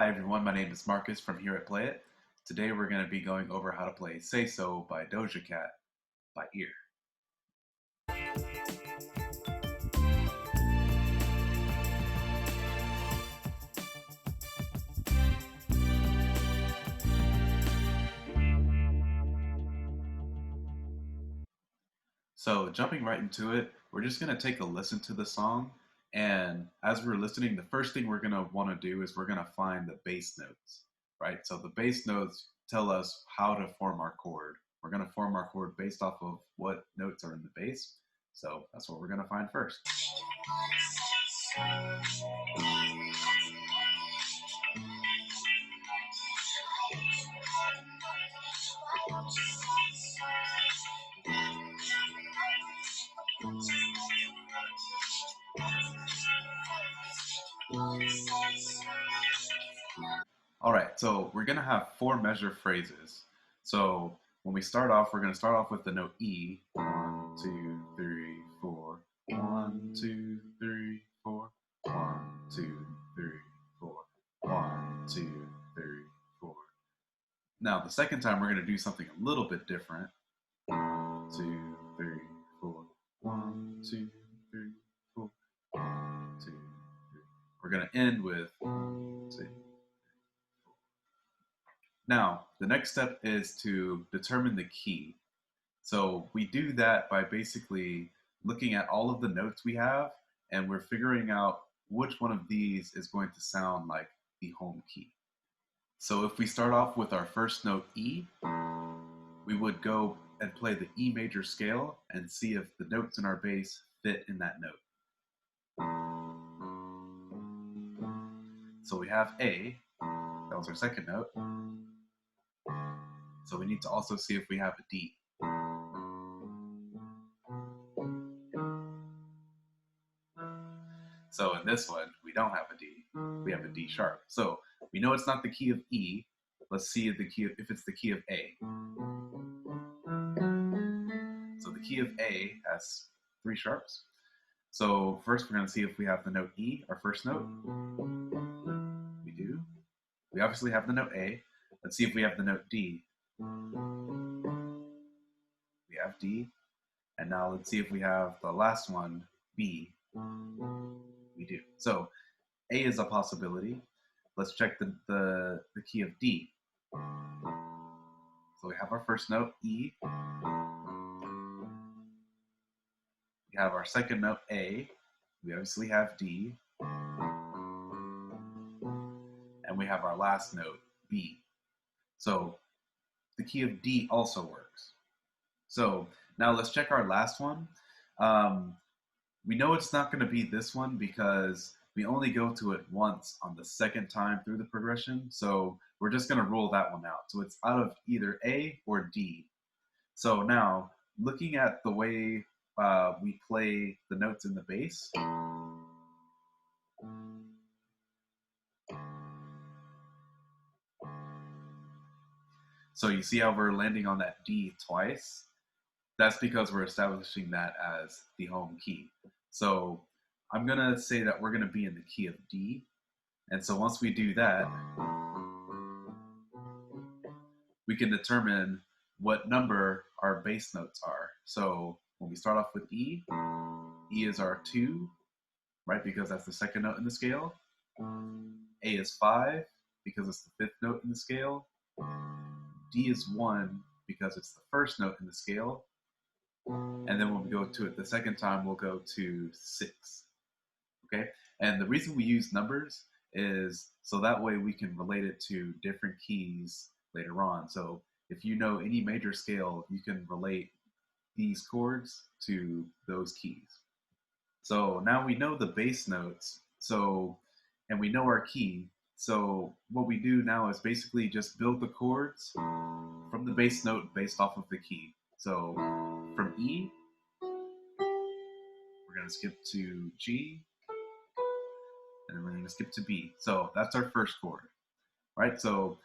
Hi everyone, my name is Marcus from here at Play It. Today we're going to be going over how to play Say So by Doja Cat by ear. So jumping right into it, we're just going to take a listen to the song, and as we're listening, the first thing we're going to want to do is we're going to find the bass notes, right? So the bass notes tell us how to form our chord. We're going to form our chord based off of what notes are in the bass. So that's what we're going to find first. All right, so we're going to have four measure phrases. So when we start off, we're going to start off with the note E. 1, 2, 3, 4. 1, 2, 3, 4. 1, 2, 3, 4. 1, 2, 3, 4. Now, the second time, we're going to do something a little bit different. 1, 2, 3, 4. 1, 2, 3, 4. 1, 2, 3. We're going to end with 1, 2. Now, the next step is to determine the key. So we do that by basically looking at all of the notes we have, and we're figuring out which one of these is going to sound like the home key. So if we start off with our first note E, we would go and play the E major scale and see if the notes in our bass fit in that note. So we have A, that was our second note. So we need to also see if we have a D. So in this one, we don't have a D. We have a D sharp. So we know it's not the key of E. Let's see if it's the key of A. So the key of A has 3 sharps. So first we're going to see if we have the note E, our first note. We do. We obviously have the note A. Let's see if we have the note D. We have D. And now let's see if we have the last one, B. We do. So A is a possibility. Let's check the key of D. So we have our first note, E. We have our second note, A. We obviously have D. And we have our last note, B. So the key of D also works. So now let's check our last one. We know it's not going to be this one because we only go to it once on the second time through the progression. So we're just going to rule that one out. So it's out of either A or D. So now, looking at the way we play the notes in the bass, so you see how we're landing on that D twice? That's because we're establishing that as the home key. So I'm going to say that we're going to be in the key of D. And so once we do that, we can determine what number our bass notes are. So when we start off with E, E is our 2, right? Because that's the second note in the scale. A is 5 because it's the 5th note in the scale. D is 1 because it's the first note in the scale. And then when we go to it the second time, we'll go to 6. Okay? And the reason we use numbers is so that way we can relate it to different keys later on. So if you know any major scale, you can relate these chords to those keys. So now we know the bass notes, and we know our key. So what we do now is basically just build the chords from the bass note based off of the key. So from E, we're going to skip to G, and then we're going to skip to B. So that's our first chord, right? So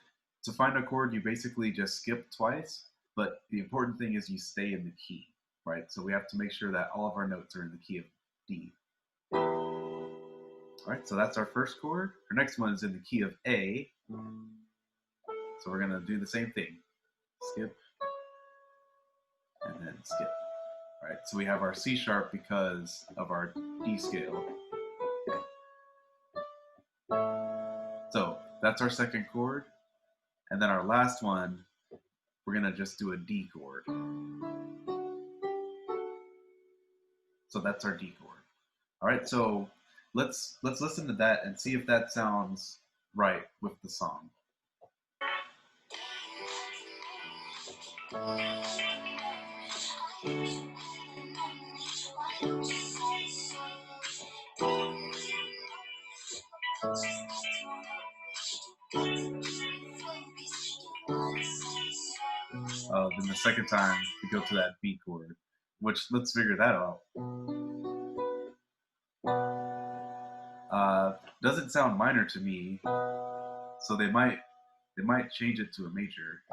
to find a chord, you basically just skip twice, but the important thing is you stay in the key, right? So we have to make sure that all of our notes are in the key of D. All right, so that's our first chord. Our next one is in the key of A. So we're going to do the same thing. Skip, and then skip. All right, so we have our C sharp because of our D scale. So that's our second chord. And then our last one, we're going to just do a D chord. So that's our D chord. All right, so let's listen to that and see if that sounds right with the song. Then the second time we go to that B chord, which let's figure that out. Doesn't sound minor to me, so they might change it to a major,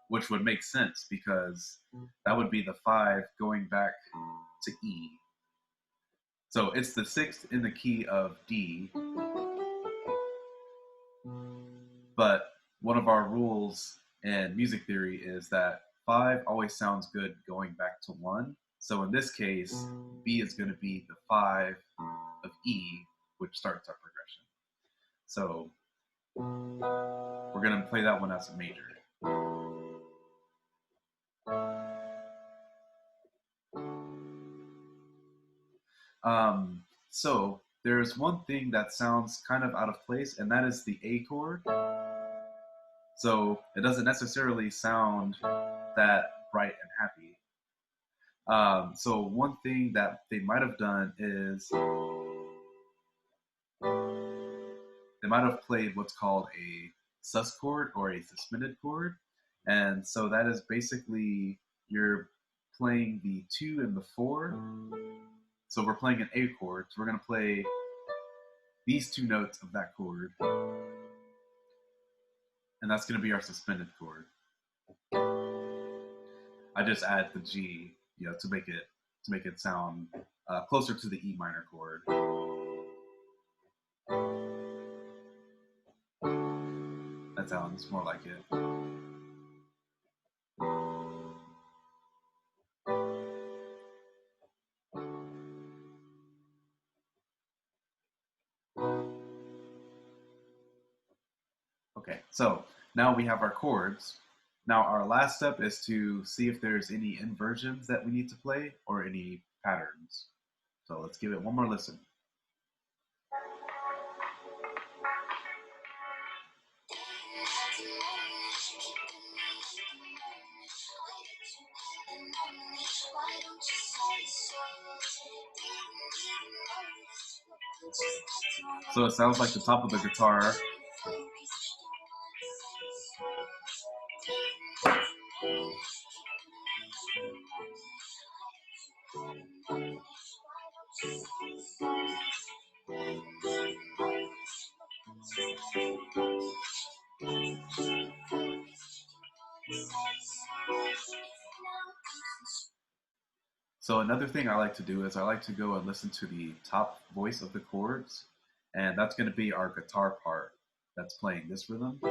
which would make sense because that would be the 5 going back to E. So it's the 6th in the key of D, but one of our rules in music theory is that 5 always sounds good going back to 1. So in this case, B is going to be the 5 of E, which starts our progression. So we're going to play that one as a major. So there's one thing that sounds kind of out of place, and that is the A chord. So it doesn't necessarily sound that bright and happy. So one thing that they might have done is they might have played what's called a sus chord or a suspended chord. And so that is basically you're playing the 2 and the 4. So we're playing an A chord. So we're going to play these 2 notes of that chord. And that's going to be our suspended chord. I just add the G, to make it sound closer to the E minor chord. That sounds more like it. Okay, so now we have our chords. Now our last step is to see if there's any inversions that we need to play or any patterns. So let's give it one more listen. So it sounds like the top of the guitar. So another thing I like to do is I like to go and listen to the top voice of the chords, and that's going to be our guitar part that's playing this rhythm.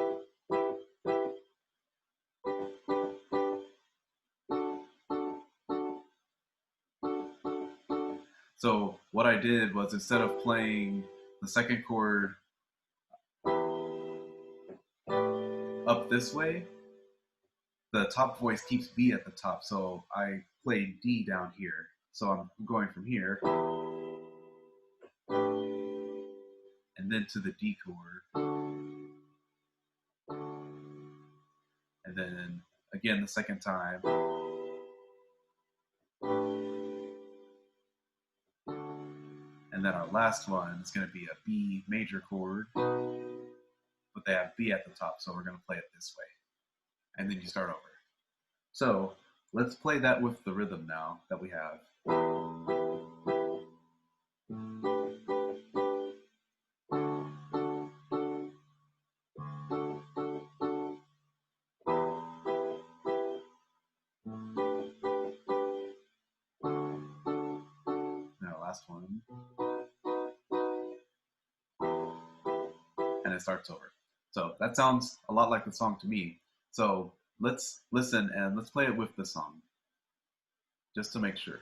So what I did was instead of playing the second chord up this way, the top voice keeps B at the top, so I played D down here. So I'm going from here and then to the D chord, and then again the second time, and then our last one is going to be a B major chord, but they have B at the top, so we're going to play it this way, and then you start over. So let's play that with the rhythm now that we have. Now last one. it starts over. So that sounds a lot like the song to me. So let's listen and let's play it with the song, just to make sure.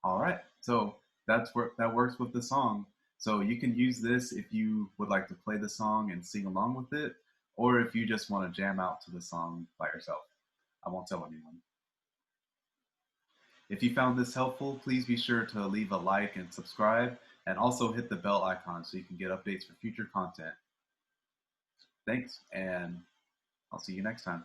All right, so that works with the song. So you can use this if you would like to play the song and sing along with it, or if you just want to jam out to the song by yourself. I won't tell anyone. If you found this helpful, please be sure to leave a like and subscribe, and also hit the bell icon so you can get updates for future content. Thanks, and I'll see you next time.